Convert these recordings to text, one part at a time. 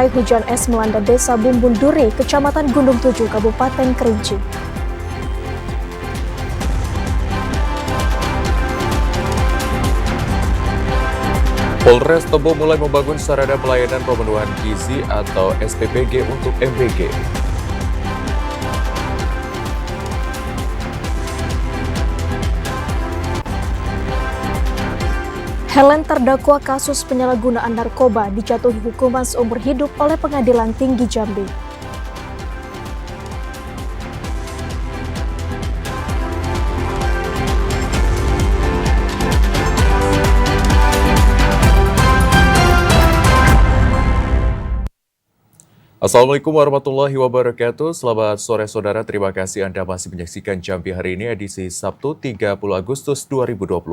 disertai hujan es melanda Desa Bumbunduri, Kecamatan Gunung Tujuh, Kabupaten Kerinci. Polres Tebo mulai membangun sarana pelayanan pemenuhan gizi atau SPPG untuk MBG. Helen terdakwa kasus penyalahgunaan narkoba dijatuhi hukuman seumur hidup oleh Pengadilan Tinggi Jambi. Assalamualaikum warahmatullahi wabarakatuh. Selamat sore saudara, terima kasih Anda masih menyaksikan Jambi hari ini edisi Sabtu 30 Agustus 2025.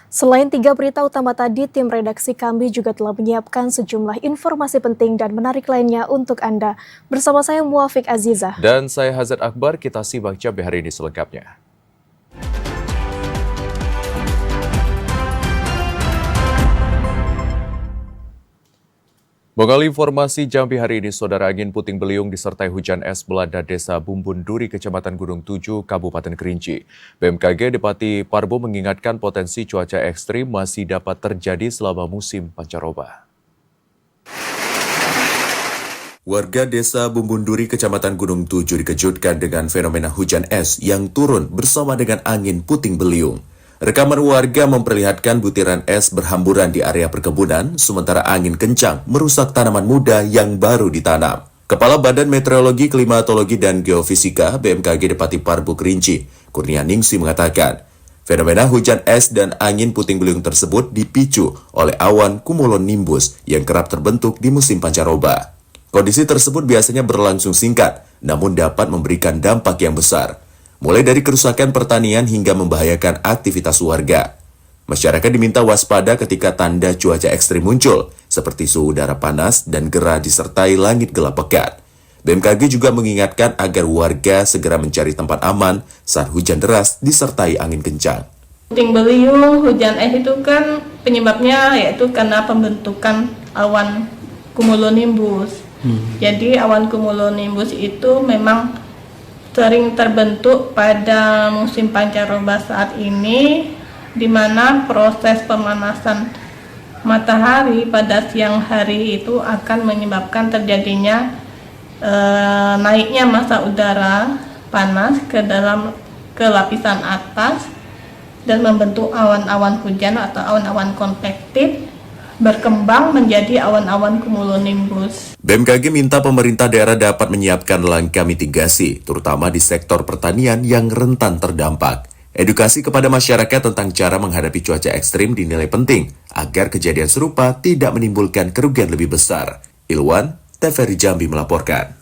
Selain 3 berita utama tadi, tim redaksi kami juga telah menyiapkan sejumlah informasi penting dan menarik lainnya untuk Anda. Bersama saya Muafiq Azizah. Dan saya Hazard Akbar, kita simak Jambi hari ini selengkapnya. Mengalami informasi Jambi hari ini, saudara, angin puting beliung disertai hujan es melanda Desa Bumbunduri, Kecamatan Gunung Tujuh, Kabupaten Kerinci. BMKG Depati Parbo mengingatkan potensi cuaca ekstrim masih dapat terjadi selama musim pancaroba. Warga Desa Bumbunduri, Kecamatan Gunung Tujuh dikejutkan dengan fenomena hujan es yang turun bersama dengan angin puting beliung. Rekaman warga memperlihatkan butiran es berhamburan di area perkebunan, sementara angin kencang merusak tanaman muda yang baru ditanam. Kepala Badan Meteorologi, Klimatologi, dan Geofisika BMKG Depati Parbo Kerinci, Kurnia Ningsi mengatakan, fenomena hujan es dan angin puting beliung tersebut dipicu oleh awan cumulonimbus yang kerap terbentuk di musim pancaroba. Kondisi tersebut biasanya berlangsung singkat, namun dapat memberikan dampak yang besar, mulai dari kerusakan pertanian hingga membahayakan aktivitas warga. Masyarakat diminta waspada ketika tanda cuaca ekstrim muncul, seperti suhu udara panas dan gerah disertai langit gelap pekat. BMKG juga mengingatkan agar warga segera mencari tempat aman saat hujan deras disertai angin kencang. Puting beliung, hujan es itu kan penyebabnya yaitu karena pembentukan awan cumulonimbus. Jadi awan cumulonimbus itu memang sering terbentuk pada musim pancaroba saat ini, di mana proses pemanasan matahari pada siang hari itu akan menyebabkan terjadinya naiknya massa udara panas ke lapisan atas dan membentuk awan-awan hujan atau awan-awan konvektif berkembang menjadi awan-awan cumulonimbus. BMKG minta pemerintah daerah dapat menyiapkan langkah mitigasi, terutama di sektor pertanian yang rentan terdampak. Edukasi kepada masyarakat tentang cara menghadapi cuaca ekstrim dinilai penting, agar kejadian serupa tidak menimbulkan kerugian lebih besar. Ilwan, TVRI Jambi melaporkan.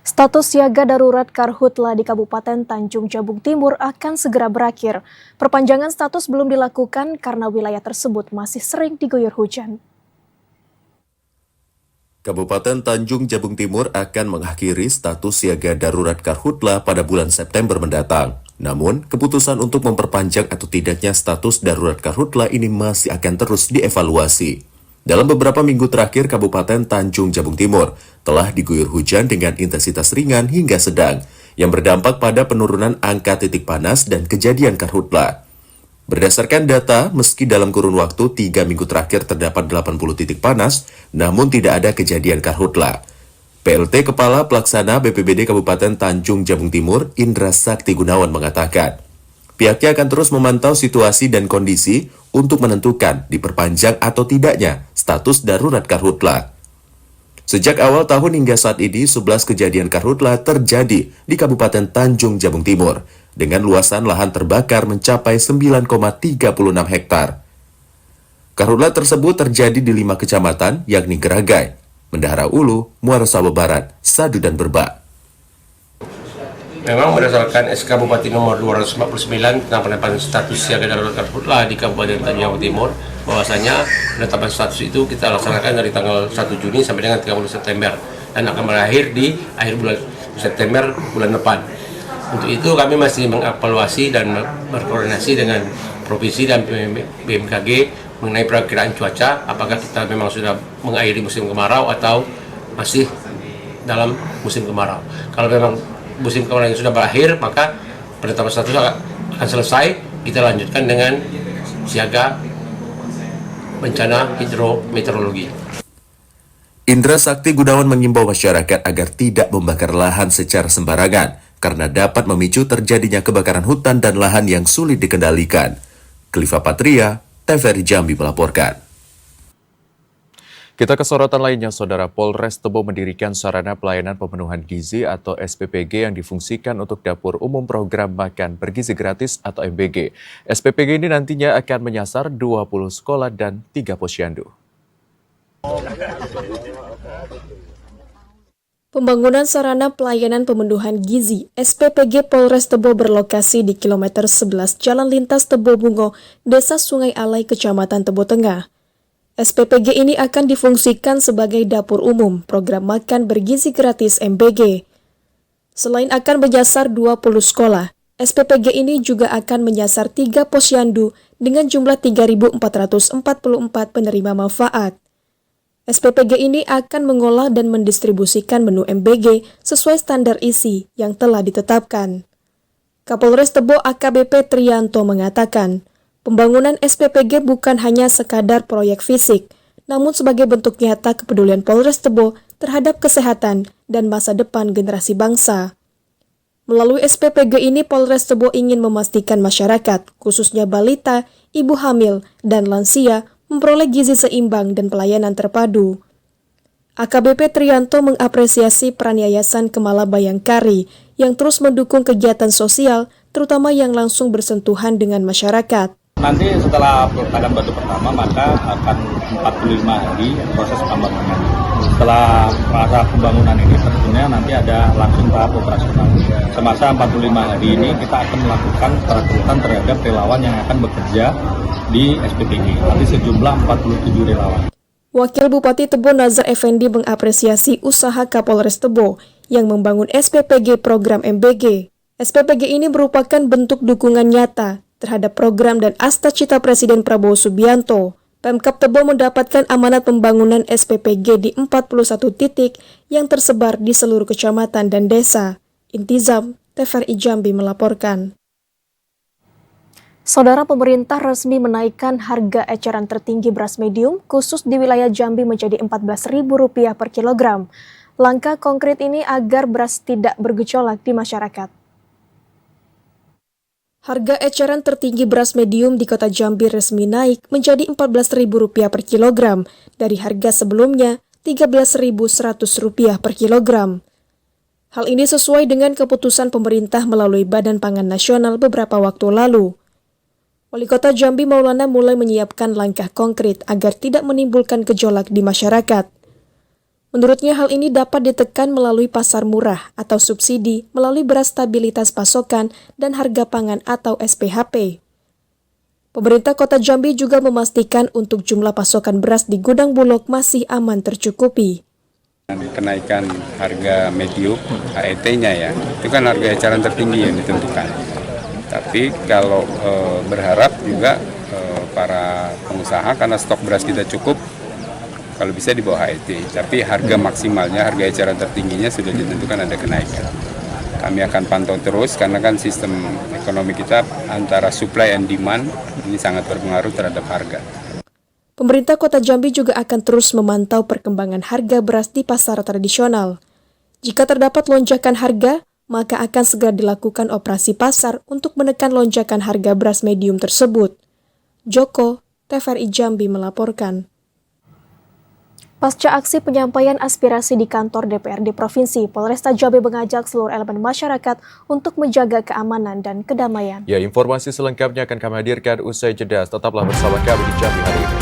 Status siaga darurat Karhutla di Kabupaten Tanjung Jabung Timur akan segera berakhir. Perpanjangan status belum dilakukan karena wilayah tersebut masih sering diguyur hujan. Kabupaten Tanjung Jabung Timur akan mengakhiri status siaga darurat Karhutla pada bulan September mendatang. Namun, keputusan untuk memperpanjang atau tidaknya status darurat Karhutla ini masih akan terus dievaluasi. Dalam beberapa minggu terakhir, Kabupaten Tanjung Jabung Timur telah diguyur hujan dengan intensitas ringan hingga sedang, yang berdampak pada penurunan angka titik panas dan kejadian Karhutla. Berdasarkan data, meski dalam kurun waktu 3 minggu terakhir terdapat 80 titik panas, namun tidak ada kejadian Karhutla. PLT Kepala Pelaksana BPBD Kabupaten Tanjung Jabung Timur, Indra Sakti Gunawan mengatakan, pihaknya akan terus memantau situasi dan kondisi untuk menentukan diperpanjang atau tidaknya status darurat Karhutla. Sejak awal tahun hingga saat ini, 11 kejadian Karhutla terjadi di Kabupaten Tanjung Jabung Timur, dengan luasan lahan terbakar mencapai 9,36 hektar. Karhutla tersebut terjadi di 5 kecamatan, yakni Geragai, Bendahara Ulu, Muara Saba Barat, Sadu, dan Berbak. Memang berdasarkan SK Bupati nomor 249 tentang penetapan status siaga darurat Karhutla di Kabupaten Tanjung Jabung Timur, bahwasanya penetapan status itu kita laksanakan dari tanggal 1 Juni sampai dengan 30 September dan akan berakhir di akhir bulan September bulan depan. Untuk itu kami masih mengevaluasi dan berkoordinasi dengan Provinsi dan BMKG mengenai perakiraan cuaca, apakah kita memang sudah mengakhiri musim kemarau atau masih dalam musim kemarau. Kalau memang musim kemarau yang sudah berakhir, maka penetapan status akan selesai. Kita lanjutkan dengan siaga bencana hidrometeorologi. Indra Sakti Gunawan mengimbau masyarakat agar tidak membakar lahan secara sembarangan karena dapat memicu terjadinya kebakaran hutan dan lahan yang sulit dikendalikan. Kliva Patria, TVRI Jambi melaporkan. Kita ke sorotan lainnya, Saudara. Polres Tebo mendirikan sarana pelayanan pemenuhan gizi atau SPPG yang difungsikan untuk dapur umum program makan bergizi gratis atau MBG. SPPG ini nantinya akan menyasar 20 sekolah dan 3 posyandu. Pembangunan sarana pelayanan pemenuhan gizi SPPG Polres Tebo berlokasi di kilometer 11 Jalan Lintas Tebo Bungo, Desa Sungai Alai, Kecamatan Tebo Tengah. SPPG ini akan difungsikan sebagai dapur umum program makan bergizi gratis MBG. Selain akan menyasar 20 sekolah, SPPG ini juga akan menyasar 3 posyandu dengan jumlah 3.444 penerima manfaat. SPPG ini akan mengolah dan mendistribusikan menu MBG sesuai standar isi yang telah ditetapkan. Kapolres Tebo AKBP Trianto mengatakan, pembangunan SPPG bukan hanya sekadar proyek fisik, namun sebagai bentuk nyata kepedulian Polres Tebo terhadap kesehatan dan masa depan generasi bangsa. Melalui SPPG ini, Polres Tebo ingin memastikan masyarakat, khususnya balita, ibu hamil, dan lansia, memperoleh gizi seimbang dan pelayanan terpadu. AKBP Trianto mengapresiasi peran Yayasan Kemala Bayangkari yang terus mendukung kegiatan sosial, terutama yang langsung bersentuhan dengan masyarakat. Nanti setelah peletakan batu pertama, maka akan 45 hari proses pembangunan. Setelah masa pembangunan ini tentunya nanti ada langsung tahap operasional. Semasa 45 hari ini kita akan melakukan perekrutan terhadap relawan yang akan bekerja di SPPG. Nanti sejumlah 47 relawan. Wakil Bupati Tebo Nazar Effendi mengapresiasi usaha Kapolres Tebo yang membangun SPPG program MBG. SPPG ini merupakan bentuk dukungan nyata terhadap program dan asta-cita Presiden Prabowo Subianto. Pemkab Tebo mendapatkan amanat pembangunan SPPG di 41 titik yang tersebar di seluruh kecamatan dan desa. Intizam, TVRI Jambi melaporkan. Saudara, pemerintah resmi menaikkan harga eceran tertinggi beras medium khusus di wilayah Jambi menjadi Rp14.000 per kilogram. Langkah konkret ini agar beras tidak bergejolak di masyarakat. Harga eceran tertinggi beras medium di Kota Jambi resmi naik menjadi Rp14.000 per kilogram dari harga sebelumnya Rp13.100 per kilogram. Hal ini sesuai dengan keputusan pemerintah melalui Badan Pangan Nasional beberapa waktu lalu. Wali Kota Jambi Maulana mulai menyiapkan langkah konkret agar tidak menimbulkan gejolak di masyarakat. Menurutnya hal ini dapat ditekan melalui pasar murah atau subsidi melalui beras stabilitas pasokan dan harga pangan atau SPHP. Pemerintah Kota Jambi juga memastikan untuk jumlah pasokan beras di gudang Bulog masih aman tercukupi. Kenaikan harga medium HET-nya ya, itu kan harga eceran tertinggi yang ditentukan. Tapi kalau berharap juga para pengusaha karena stok beras kita cukup, kalau bisa di bawah HET. Tapi harga maksimalnya, harga eceran tertingginya sudah ditentukan ada kenaikan. Kami akan pantau terus karena kan sistem ekonomi kita antara supply and demand ini sangat berpengaruh terhadap harga. Pemerintah Kota Jambi juga akan terus memantau perkembangan harga beras di pasar tradisional. Jika terdapat lonjakan harga, maka akan segera dilakukan operasi pasar untuk menekan lonjakan harga beras medium tersebut. Joko, TVRI Jambi melaporkan. Pasca aksi penyampaian aspirasi di kantor DPRD Provinsi, Polresta Jambi mengajak seluruh elemen masyarakat untuk menjaga keamanan dan kedamaian. Ya, informasi selengkapnya akan kami hadirkan usai jeda. Tetaplah bersama kami di Jambi hari ini.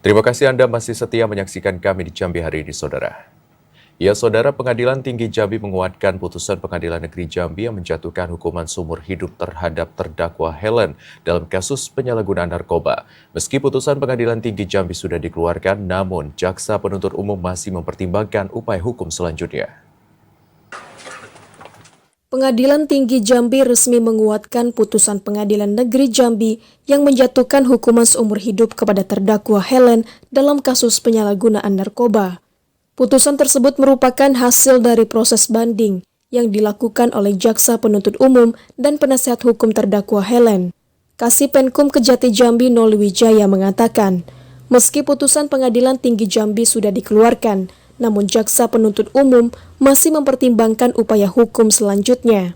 Terima kasih Anda masih setia menyaksikan kami di Jambi hari ini, Saudara. Ya, Saudara, Pengadilan Tinggi Jambi menguatkan putusan Pengadilan Negeri Jambi yang menjatuhkan hukuman seumur hidup terhadap terdakwa Helen dalam kasus penyalahgunaan narkoba. Meski putusan Pengadilan Tinggi Jambi sudah dikeluarkan, namun Jaksa Penuntut Umum masih mempertimbangkan upaya hukum selanjutnya. Pengadilan Tinggi Jambi resmi menguatkan putusan Pengadilan Negeri Jambi yang menjatuhkan hukuman seumur hidup kepada terdakwa Helen dalam kasus penyalahgunaan narkoba. Putusan tersebut merupakan hasil dari proses banding yang dilakukan oleh Jaksa Penuntut Umum dan Penasehat Hukum terdakwa Helen. Kasipenkum Kejati Jambi Nolwijaya mengatakan, meski putusan Pengadilan Tinggi Jambi sudah dikeluarkan, namun Jaksa Penuntut Umum masih mempertimbangkan upaya hukum selanjutnya.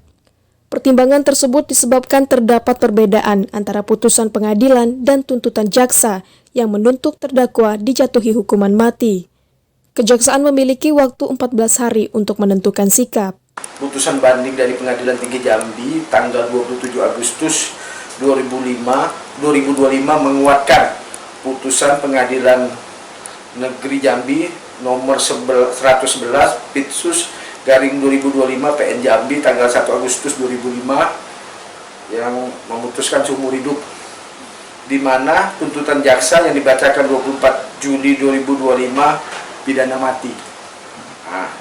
Pertimbangan tersebut disebabkan terdapat perbedaan antara putusan pengadilan dan tuntutan jaksa yang menuntut terdakwa dijatuhi hukuman mati. Kejaksaan memiliki waktu 14 hari untuk menentukan sikap. Putusan banding dari Pengadilan Tinggi Jambi tanggal 27 Agustus 2025 menguatkan putusan Pengadilan Negeri Jambi nomor 111 Pitsus garing 2025 PN Jambi tanggal 1 Agustus 2005 yang memutuskan seumur hidup, di mana tuntutan jaksa yang dibacakan 24 Juli 2025 pidana mati. Nah,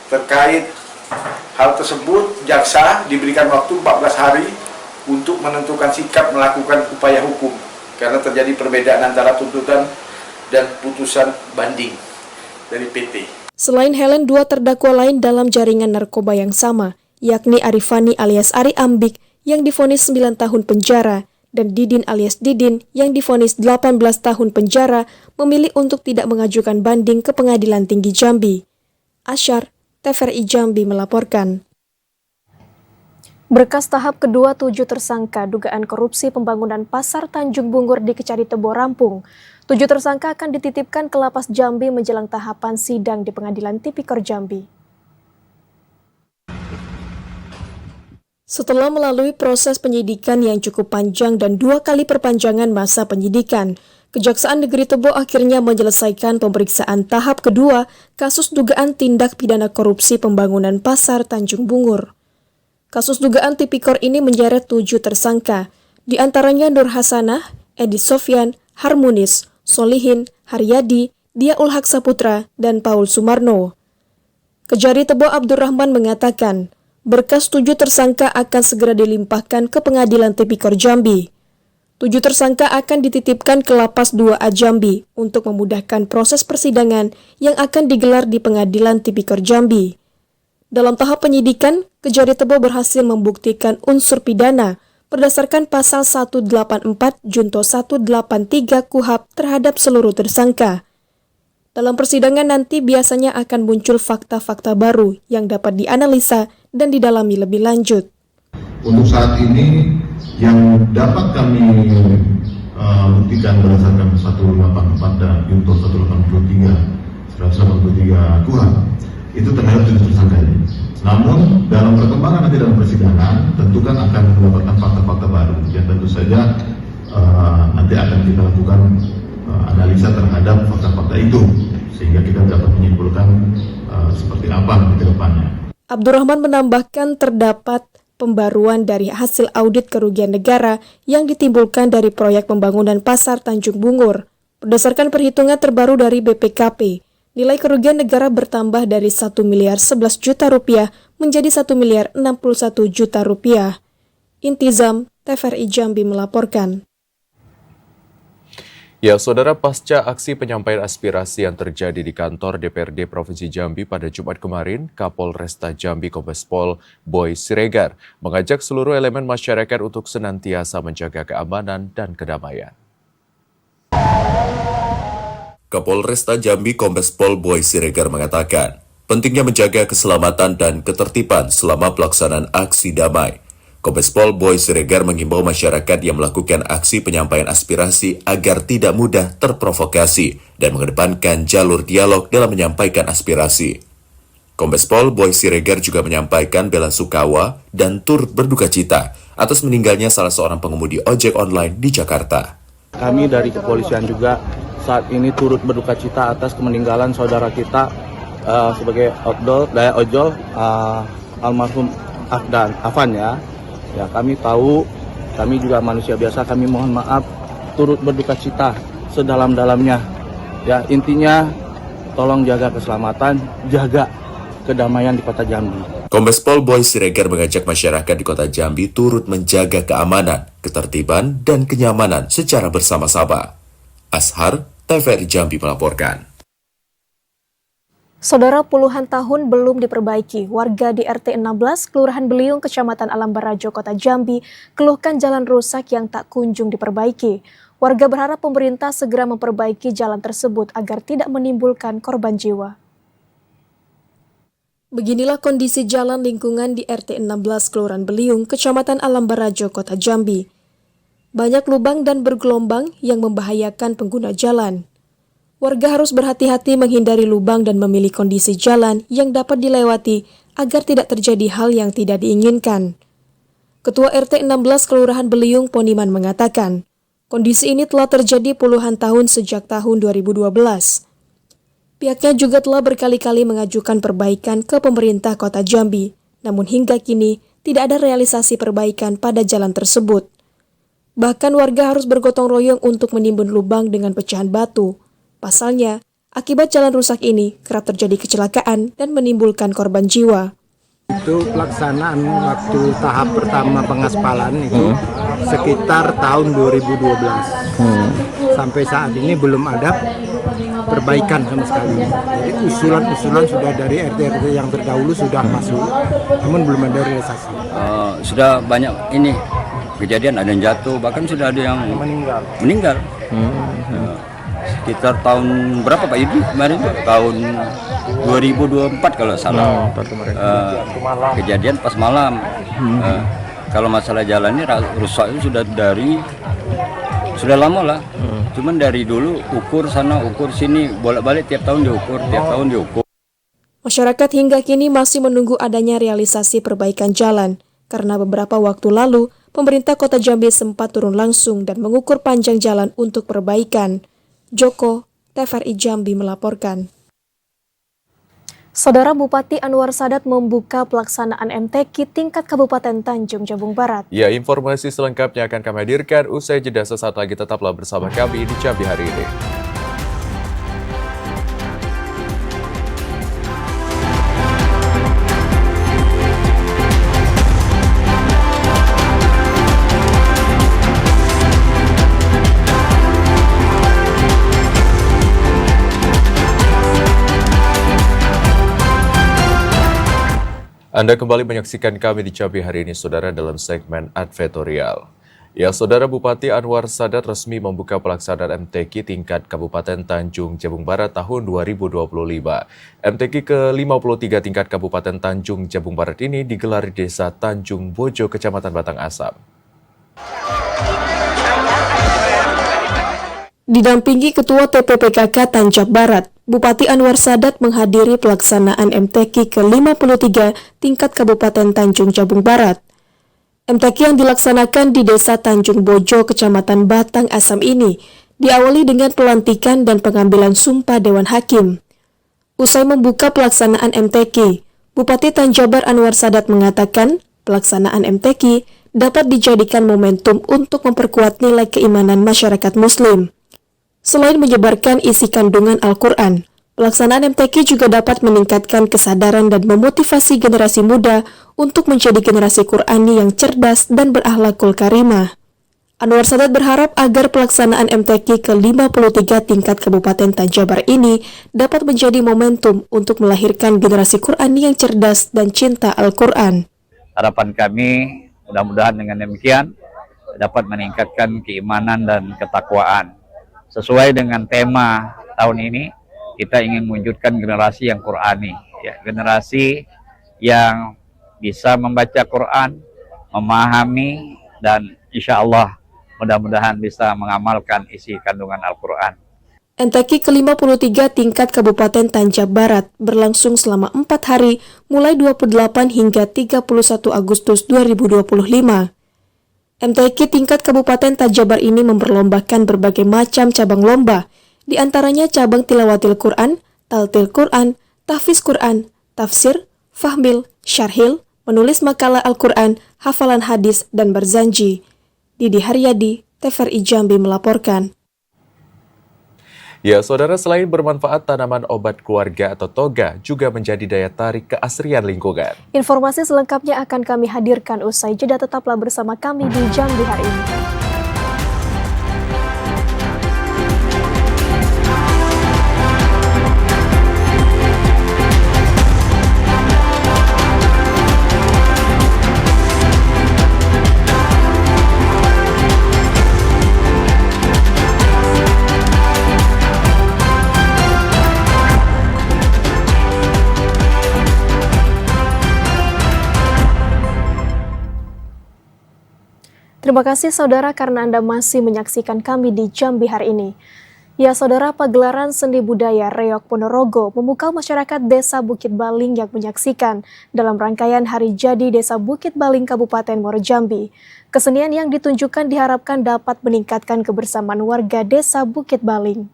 terkait hal tersebut, jaksa diberikan waktu 14 hari untuk menentukan sikap melakukan upaya hukum karena terjadi perbedaan antara tuntutan dan putusan banding dari PT. Selain Helen, dua terdakwa lain dalam jaringan narkoba yang sama, yakni Arifani alias Ari Ambik yang divonis 9 tahun penjara dan Didin alias Didin yang divonis 18 tahun penjara, memilih untuk tidak mengajukan banding ke Pengadilan Tinggi Jambi. Asyar, TVRI Jambi melaporkan. Berkas tahap kedua 7 tersangka dugaan korupsi pembangunan Pasar Tanjung Bungur di Kecari Tebo rampung. 7 tersangka akan dititipkan ke Lapas Jambi menjelang tahapan sidang di Pengadilan Tipikor Jambi. Setelah melalui proses penyidikan yang cukup panjang dan 2 kali perpanjangan masa penyidikan, Kejaksaan Negeri Tebo akhirnya menyelesaikan pemeriksaan tahap kedua kasus dugaan tindak pidana korupsi pembangunan Pasar Tanjung Bungur. Kasus dugaan Tipikor ini menyeret 7 tersangka, di antaranya Nur Hasanah, Edi Sofyan, Harmunis, Solihin, Haryadi, Diaul Haq Saputra, dan Paul Sumarno. Kejari Tebo Abdurrahman mengatakan, berkas 7 tersangka akan segera dilimpahkan ke Pengadilan Tipikor Jambi. 7 tersangka akan dititipkan ke Lapas 2A Jambi untuk memudahkan proses persidangan yang akan digelar di Pengadilan Tipikor Jambi. Dalam tahap penyidikan, Kejari Tebo berhasil membuktikan unsur pidana berdasarkan pasal 184 Junto 183 KUHP terhadap seluruh tersangka. Dalam persidangan nanti biasanya akan muncul fakta-fakta baru yang dapat dianalisa dan didalami lebih lanjut. Untuk saat ini yang dapat kami buktikan berdasarkan 184 dan Junto 183 KUHP itu terhadap 7 tersangka ini. Namun dalam perkembangan nanti dalam persidangan tentu kan akan mendapatkan fakta-fakta baru yang tentu saja nanti akan kita lakukan analisa terhadap fakta-fakta itu sehingga kita dapat menyimpulkan seperti apa ke depannya. Abdurrahman menambahkan terdapat pembaruan dari hasil audit kerugian negara yang ditimbulkan dari proyek pembangunan Pasar Tanjung Bungur. Berdasarkan perhitungan terbaru dari BPKP, nilai kerugian negara bertambah dari 1 miliar 11 juta rupiah menjadi 1 miliar 61 juta rupiah. Intizam, TVRI Jambi melaporkan. Ya, Saudara, pasca aksi penyampaian aspirasi yang terjadi di kantor DPRD Provinsi Jambi pada Jumat kemarin, Kapolresta Jambi Kombes Pol Boy Siregar mengajak seluruh elemen masyarakat untuk senantiasa menjaga keamanan dan kedamaian. Kapolresta Jambi Kombes Pol Boy Siregar mengatakan, pentingnya menjaga keselamatan dan ketertiban selama pelaksanaan aksi damai. Kombes Pol Boy Siregar mengimbau masyarakat yang melakukan aksi penyampaian aspirasi agar tidak mudah terprovokasi dan mengedepankan jalur dialog dalam menyampaikan aspirasi. Kombes Pol Boy Siregar juga menyampaikan bela sungkawa dan turut berduka cita atas meninggalnya salah seorang pengemudi ojek online di Jakarta. Kami dari kepolisian juga saat ini turut berduka cita atas meninggalan saudara kita sebagai ojol almarhum Afan ya. Ya, kami tahu, kami juga manusia biasa, kami mohon maaf, turut berduka cita sedalam-dalamnya. Ya, intinya tolong jaga keselamatan, jaga kedamaian di Kota Jambi. Kombes Pol Boy Siregar mengajak masyarakat di Kota Jambi turut menjaga keamanan, ketertiban, dan kenyamanan secara bersama-sama. Ashar, TVRI Jambi melaporkan. Saudara, puluhan tahun belum diperbaiki. Warga di RT 16, Kelurahan Beliung, Kecamatan Alam Barajo, Kota Jambi, keluhkan jalan rusak yang tak kunjung diperbaiki. Warga berharap pemerintah segera memperbaiki jalan tersebut agar tidak menimbulkan korban jiwa. Beginilah kondisi jalan lingkungan di RT 16 Kelurahan Beliung, Kecamatan Alam Barajo, Kota Jambi. Banyak lubang dan bergelombang yang membahayakan pengguna jalan. Warga harus berhati-hati menghindari lubang dan memilih kondisi jalan yang dapat dilewati agar tidak terjadi hal yang tidak diinginkan. Ketua RT 16 Kelurahan Beliung, Poniman, mengatakan, kondisi ini telah terjadi puluhan tahun sejak tahun 2012. Pihaknya juga telah berkali-kali mengajukan perbaikan ke pemerintah Kota Jambi, namun hingga kini tidak ada realisasi perbaikan pada jalan tersebut. Bahkan warga harus bergotong royong untuk menimbun lubang dengan pecahan batu. Pasalnya, akibat jalan rusak ini kerap terjadi kecelakaan dan menimbulkan korban jiwa. Itu pelaksanaan waktu tahap pertama pengaspalan itu sekitar tahun 2012. Sampai saat ini belum ada perbaikan sama sekali. Jadi usulan-usulan sudah dari RT-RT yang terdahulu sudah masuk, namun belum ada realisasi. Sudah banyak ini kejadian, ada yang jatuh, bahkan sudah ada yang meninggal. Sekitar tahun berapa Pak Yudi kemarin tuh? Tahun 2024 kalau salah. Kejadian pas malam. Kalau masalah jalannya rusak itu sudah lama lah. Cuman dari dulu ukur sana ukur sini, bolak-balik tiap tahun diukur. Masyarakat hingga kini masih menunggu adanya realisasi perbaikan jalan karena beberapa waktu lalu pemerintah Kota Jambi sempat turun langsung dan mengukur panjang jalan untuk perbaikan. Joko, TVRI Jambi melaporkan. Saudara, Bupati Anwar Sadat membuka pelaksanaan MTQ tingkat Kabupaten Tanjung Jabung Barat. Ya, informasi selengkapnya akan kami hadirkan usai jeda sesaat lagi. Tetaplah bersama kami di Jambi hari ini. Anda kembali menyaksikan kami di Jambi hari ini, Saudara, dalam segmen Advertorial. Ya, Saudara, Bupati Anwar Sadat resmi membuka pelaksanaan MTQ tingkat Kabupaten Tanjung Jabung Barat tahun 2025. MTQ ke-53 tingkat Kabupaten Tanjung Jabung Barat ini digelar di Desa Tanjung Bojo, Kecamatan Batang Asam. Didampingi Ketua TPPKK Tanjab Barat, Bupati Anwar Sadat menghadiri pelaksanaan MTQ ke-53 tingkat Kabupaten Tanjung Jabung Barat. MTQ yang dilaksanakan di Desa Tanjung Bojo, Kecamatan Batang Asam ini diawali dengan pelantikan dan pengambilan sumpah Dewan Hakim. Usai membuka pelaksanaan MTQ, Bupati Tanjabar Anwar Sadat mengatakan pelaksanaan MTQ dapat dijadikan momentum untuk memperkuat nilai keimanan masyarakat Muslim. Selain menyebarkan isi kandungan Al-Quran, pelaksanaan MTQ juga dapat meningkatkan kesadaran dan memotivasi generasi muda untuk menjadi generasi Qurani yang cerdas dan berakhlakul karimah. Anwar Sadat berharap agar pelaksanaan MTQ ke-53 tingkat Kabupaten Tanjabar ini dapat menjadi momentum untuk melahirkan generasi Qurani yang cerdas dan cinta Al-Quran. Harapan kami mudah-mudahan dengan demikian dapat meningkatkan keimanan dan ketakwaan. Sesuai dengan tema tahun ini, kita ingin mewujudkan generasi yang Qurani, ya, generasi yang bisa membaca Quran, memahami, dan insya Allah mudah-mudahan bisa mengamalkan isi kandungan Al-Quran. MTQ ke-53 tingkat Kabupaten Tanjab Barat berlangsung selama 4 hari mulai 28 hingga 31 Agustus 2025. MTQ tingkat Kabupaten Tanjabar ini memperlombakan berbagai macam cabang lomba, Di antaranya cabang tilawatil Quran, taltil Quran, tahfiz Quran, tafsir, fahmil, syarhil, menulis makalah Al-Quran, hafalan hadis, dan berzanji. Didi Haryadi, TVRI Jambi melaporkan. Ya, saudara, selain bermanfaat, tanaman obat keluarga atau toga juga menjadi daya tarik keasrian lingkungan. Informasi selengkapnya akan kami hadirkan usai jeda. Tetaplah bersama kami di Jambi hari ini. Terima kasih saudara karena Anda masih menyaksikan kami di Jambi hari ini. Ya saudara, pagelaran seni budaya Reok Ponorogo memukau masyarakat Desa Bukit Baling yang menyaksikan dalam rangkaian Hari Jadi Desa Bukit Baling Kabupaten Muaro Jambi. Kesenian yang ditunjukkan diharapkan dapat meningkatkan kebersamaan warga Desa Bukit Baling.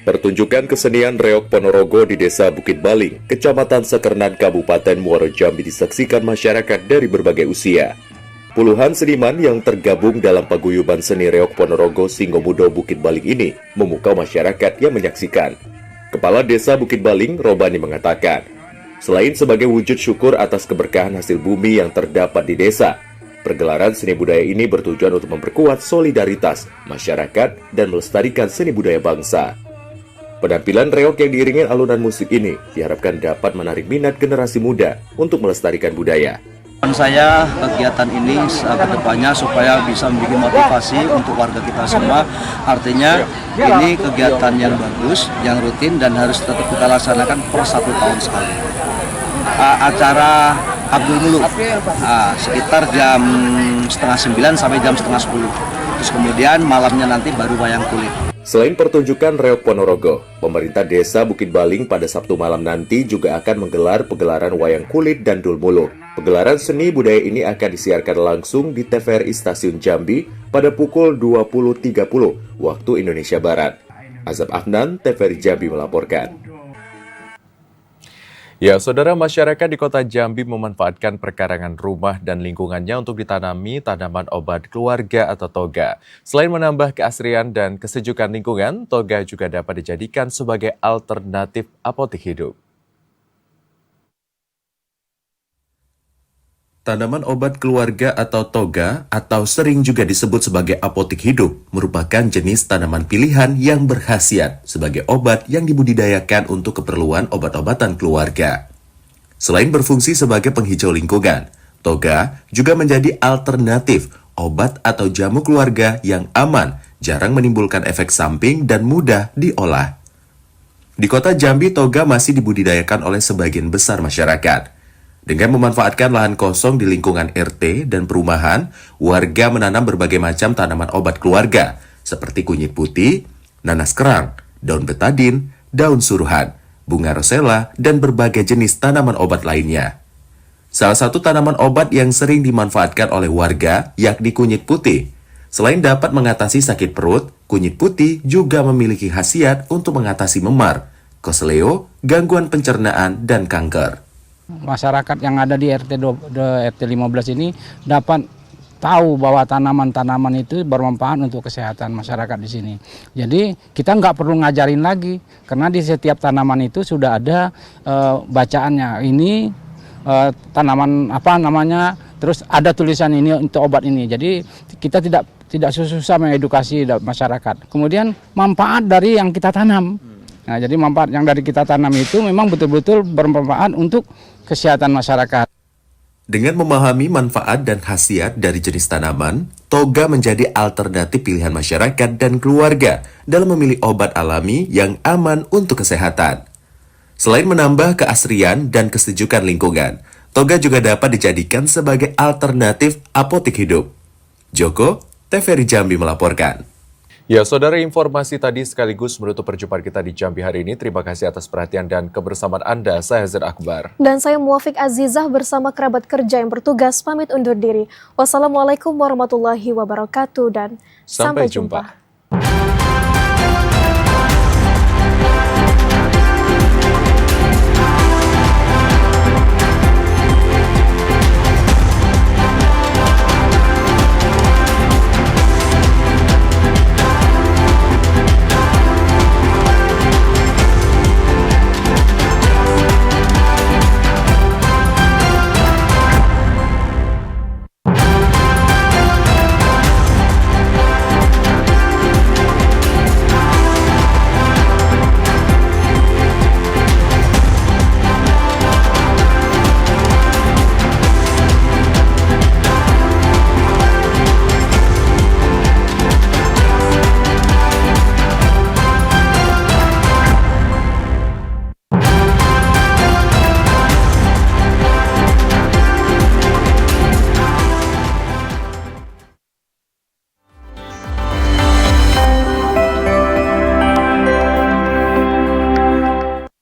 Pertunjukan kesenian Reok Ponorogo di Desa Bukit Baling, Kecamatan Sekernan, Kabupaten Muaro Jambi disaksikan masyarakat dari berbagai usia. Puluhan seniman yang tergabung dalam paguyuban seni Reok Ponorogo Singomudo Bukit Baling ini memukau masyarakat yang menyaksikan. Kepala Desa Bukit Baling, Robani, mengatakan, selain sebagai wujud syukur atas keberkahan hasil bumi yang terdapat di desa, pergelaran seni budaya ini bertujuan untuk memperkuat solidaritas masyarakat dan melestarikan seni budaya bangsa. Penampilan reok yang diiringi alunan musik ini diharapkan dapat menarik minat generasi muda untuk melestarikan budaya. Saya kegiatan ini kedepannya supaya bisa membuat motivasi untuk warga kita semua. Artinya ini kegiatan yang bagus, yang rutin dan harus tetap kita laksanakan per 1 tahun sekali. Acara Abdul Muluk sekitar jam 8:30 sampai jam 8:30. Terus kemudian malamnya nanti baru wayang kulit. Selain pertunjukan Reok Ponorogo, pemerintah Desa Bukit Baling pada Sabtu malam nanti juga akan menggelar pegelaran wayang kulit dan dul muluk. Pegelaran seni budaya ini akan disiarkan langsung di TVRI Stasiun Jambi pada pukul 20.30 waktu Indonesia Barat. Azab Afnan, TVRI Jambi melaporkan. Ya, saudara, masyarakat di kota Jambi memanfaatkan perkarangan rumah dan lingkungannya untuk ditanami tanaman obat keluarga atau toga. Selain menambah keasrian dan kesejukan lingkungan, toga juga dapat dijadikan sebagai alternatif apotik hidup. Tanaman obat keluarga atau toga, atau sering juga disebut sebagai apotik hidup, merupakan jenis tanaman pilihan yang berkhasiat sebagai obat yang dibudidayakan untuk keperluan obat-obatan keluarga. Selain berfungsi sebagai penghijau lingkungan, toga juga menjadi alternatif obat atau jamu keluarga yang aman, jarang menimbulkan efek samping dan mudah diolah. Di kota Jambi, toga masih dibudidayakan oleh sebagian besar masyarakat. Dengan memanfaatkan lahan kosong di lingkungan RT dan perumahan, warga menanam berbagai macam tanaman obat keluarga, seperti kunyit putih, nanas kerang, daun betadin, daun suruhan, bunga rosella, dan berbagai jenis tanaman obat lainnya. Salah satu tanaman obat yang sering dimanfaatkan oleh warga yakni kunyit putih. Selain dapat mengatasi sakit perut, kunyit putih juga memiliki khasiat untuk mengatasi memar, kosleo, gangguan pencernaan, dan kanker. Masyarakat yang ada di RT 15 ini dapat tahu bahwa tanaman-tanaman itu bermanfaat untuk kesehatan masyarakat di sini. Jadi kita nggak perlu ngajarin lagi, karena di setiap tanaman itu sudah ada bacaannya. Ini tanaman apa namanya, terus ada tulisan ini untuk obat ini. Jadi kita tidak susah mengedukasi masyarakat. Kemudian manfaat dari yang kita tanam. Nah, jadi manfaat yang dari kita tanam itu memang betul-betul bermanfaat untuk kesehatan masyarakat. Dengan memahami manfaat dan khasiat dari jenis tanaman, toga menjadi alternatif pilihan masyarakat dan keluarga dalam memilih obat alami yang aman untuk kesehatan. Selain menambah keasrian dan kesejukan lingkungan, toga juga dapat dijadikan sebagai alternatif apotik hidup. Joko, TVRI Jambi melaporkan. Ya, saudara, informasi tadi sekaligus menutup perjumpaan kita di Jambi hari ini. Terima kasih atas perhatian dan kebersamaan Anda. Saya Hazir Akbar. Dan saya Muafiq Azizah bersama kerabat kerja yang bertugas pamit undur diri. Wassalamualaikum warahmatullahi wabarakatuh dan sampai jumpa.